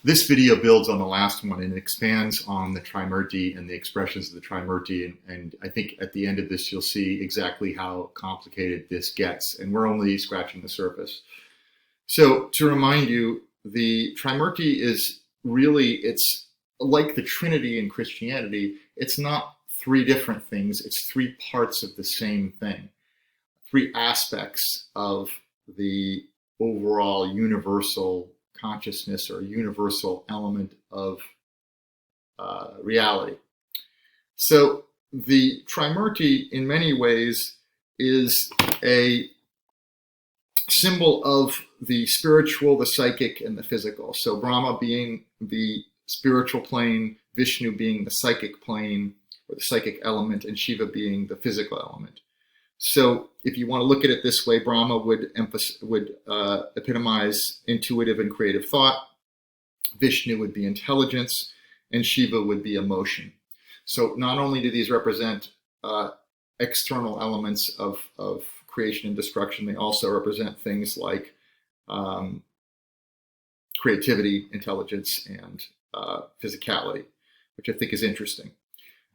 This video builds on the last one and expands on the Trimurti and the expressions of the Trimurti. And I think at the end of this, you'll see exactly how complicated this gets. And we're only scratching the surface. So to remind you, the Trimurti is really, it's like the Trinity in Christianity. It's not three different things. It's three parts of the same thing, three aspects of the overall universal consciousness or universal element of reality. So the Trimurti, in many ways, is a symbol of the spiritual, the psychic, and the physical. So Brahma being the spiritual plane, Vishnu being the psychic plane or the psychic element, and Shiva being the physical element. So if you want to look at it this way, Brahma would epitomize intuitive and creative thought, Vishnu would be intelligence, and Shiva would be emotion. So not only do these represent external elements of creation and destruction, they also represent things like creativity, intelligence, and physicality, which I think is interesting.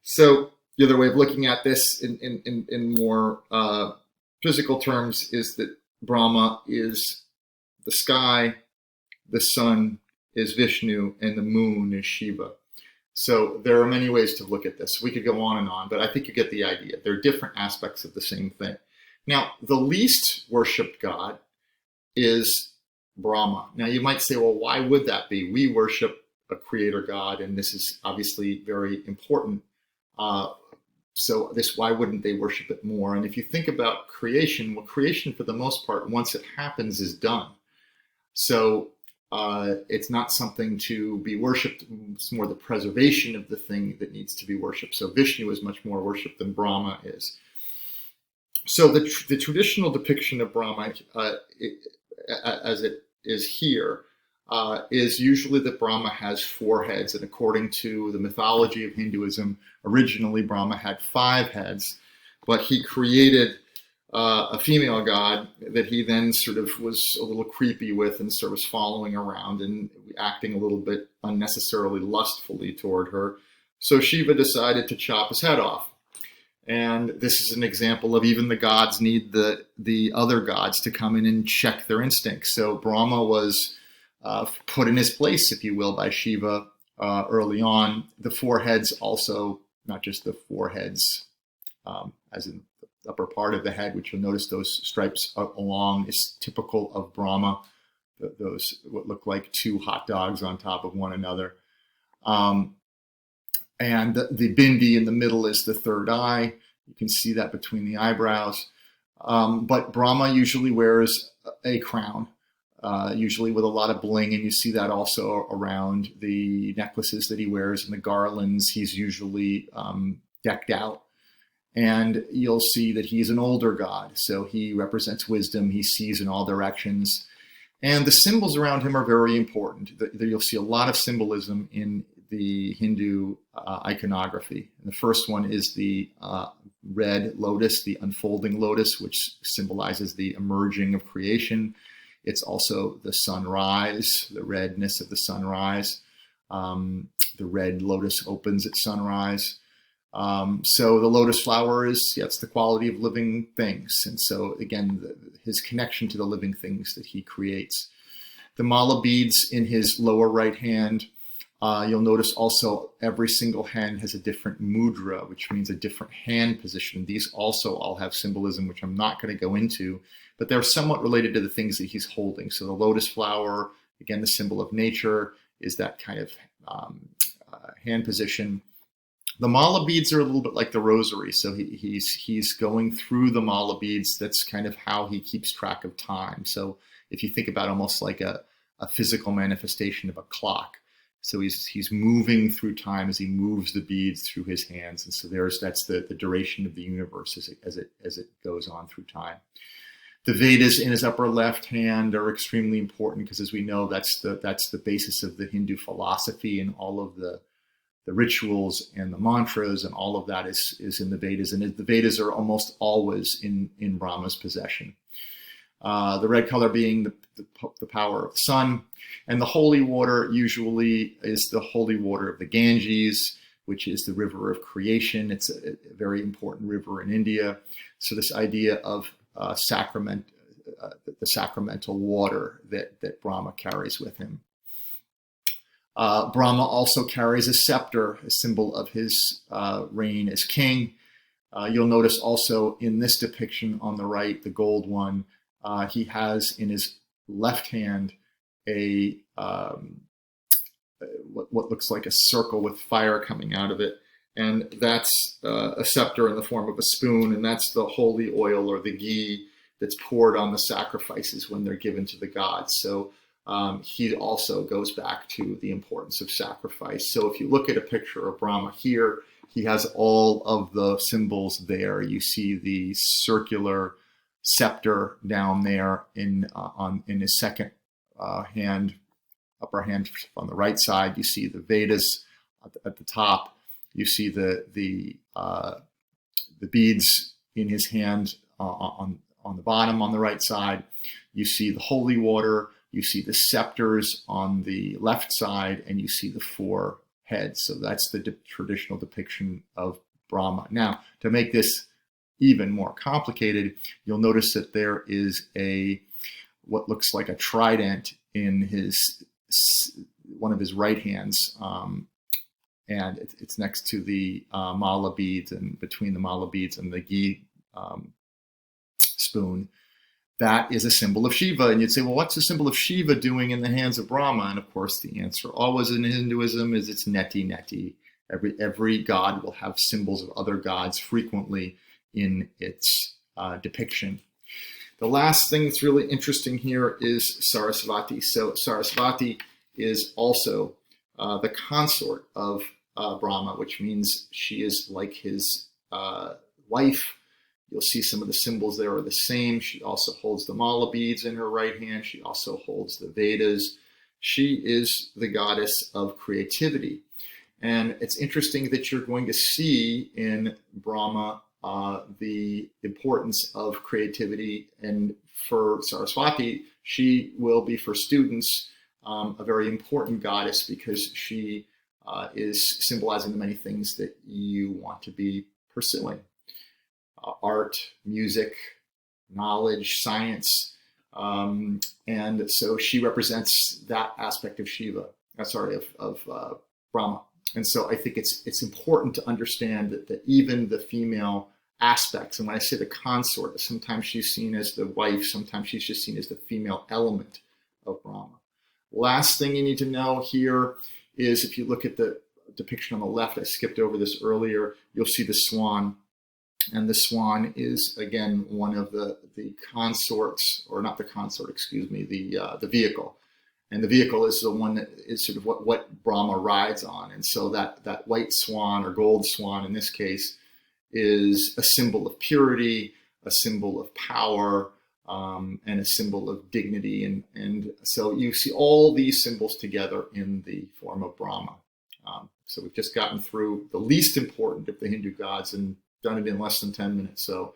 So the other way of looking at this in more physical terms is that Brahma is the sky, the sun is Vishnu, and the moon is Shiva. So there are many ways to look at this. We could go on and on, but I think you get the idea. They're different aspects of the same thing. Now, the least worshipped god is Brahma. Now, you might say, well, why would that be? We worship a creator god, and this is obviously very important. So why wouldn't they worship it more? And if you think about creation, well, creation for the most part, once it happens, is done. So it's not something to be worshipped. It's more the preservation of the thing that needs to be worshipped. So Vishnu is much more worshipped than Brahma is. So the traditional depiction of Brahma, as it is here, is usually that Brahma has four heads. And according to the mythology of Hinduism, originally Brahma had 5 heads, but he created a female god that he then sort of was a little creepy with and sort of was following around and acting a little bit unnecessarily lustfully toward her. So Shiva decided to chop his head off. And this is an example of even the gods need the other gods to come in and check their instincts. So Brahma was put in his place, if you will, by Shiva early on. The 4 heads also, not just the 4 heads, as in the upper part of the head, which you'll notice those stripes along is typical of Brahma. Those what look like 2 hot dogs on top of one another. And the bindi in the middle is the 3rd eye. You can see that between the eyebrows. But Brahma usually wears a crown, usually with a lot of bling, and you see that also around the necklaces that he wears and the garlands. He's usually decked out. And you'll see that he's an older god, so he represents wisdom. He sees in all directions. And the symbols around him are very important. You'll see a lot of symbolism in the Hindu iconography. And the first one is the red lotus, the unfolding lotus, which symbolizes the emerging of creation. It's also the sunrise, the redness of the sunrise. The red lotus opens at sunrise. So the lotus flower is, it's the quality of living things. And so again, his connection to the living things that he creates. The mala beads in his lower right hand, you'll notice also every single hand has a different mudra, which means a different hand position. These also all have symbolism, which I'm not going to go into, but they're somewhat related to the things that he's holding. So the lotus flower, again, the symbol of nature, is that kind of hand position. The mala beads are a little bit like the rosary. So he's going through the mala beads. That's kind of how he keeps track of time. So if you think about almost like a physical manifestation of a clock. So he's moving through time as he moves the beads through his hands. And so that's the duration of the universe as it goes on through time. The Vedas in his upper left hand are extremely important because, as we know, that's the basis of the Hindu philosophy, and all of the rituals and the mantras and all of that is in the Vedas. And the Vedas are almost always in Brahma's possession. The red color being the power of the sun. And the holy water usually is the holy water of the Ganges, which is the river of creation. It's a very important river in India. So this idea of the sacramental water that Brahma carries with him. Brahma also carries a scepter, a symbol of his reign as king. You'll notice also in this depiction on the right, the gold one, he has in his left hand what looks like a circle with fire coming out of it. And that's a scepter in the form of a spoon, and that's the holy oil or the ghee that's poured on the sacrifices when they're given to the gods. So he also goes back to the importance of sacrifice. So if you look at a picture of Brahma here, he has all of the symbols there. You see the circular scepter down there in his second hand, upper hand on the right side. You see the Vedas at the top. You see the beads in his hand on the bottom on the right side. You see the holy water. You see the scepters on the left side, and you see the four heads. So that's the traditional depiction of Brahma. Now, to make this even more complicated, you'll notice that there is what looks like a trident in one of his right hands, and it's next to the mala beads, and between the mala beads and the ghee spoon. That is a symbol of Shiva. And you'd say, well, what's the symbol of Shiva doing in the hands of Brahma? And of course, the answer always in Hinduism is it's neti neti. Every god will have symbols of other gods frequently in its depiction. The last thing that's really interesting here is Saraswati. So Saraswati is also the consort of Brahma, which means she is like his wife. You'll see some of the symbols there are the same. She also holds the mala beads in her right hand. She also holds the Vedas. She is the goddess of creativity. And it's interesting that you're going to see in Brahma the importance of creativity. And for Saraswati, she will be for students a very important goddess because she is symbolizing the many things that you want to be pursuing. Art, music, knowledge, science. And so she represents that aspect of of Brahma. And so I think it's important to understand that even the female aspects, and when I say the consort, sometimes she's seen as the wife, sometimes she's just seen as the female element of Brahma. Last thing you need to know here is if you look at the depiction on the left, I skipped over this earlier, you'll see the swan. And the swan is, again, one of the consorts, or not the consort, excuse me, the vehicle. And the vehicle is the one that is sort of what Brahma rides on. And so that white swan, or gold swan in this case, is a symbol of purity, a symbol of power, and a symbol of dignity. And so you see all these symbols together in the form of Brahma. So we've just gotten through the least important of the Hindu gods and done it in less than 10 minutes. So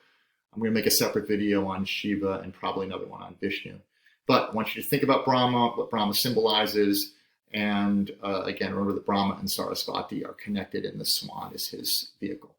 I'm going to make a separate video on Shiva and probably another one on Vishnu. But I want you to think about Brahma, what Brahma symbolizes. And again, remember that Brahma and Saraswati are connected, and the swan is his vehicle.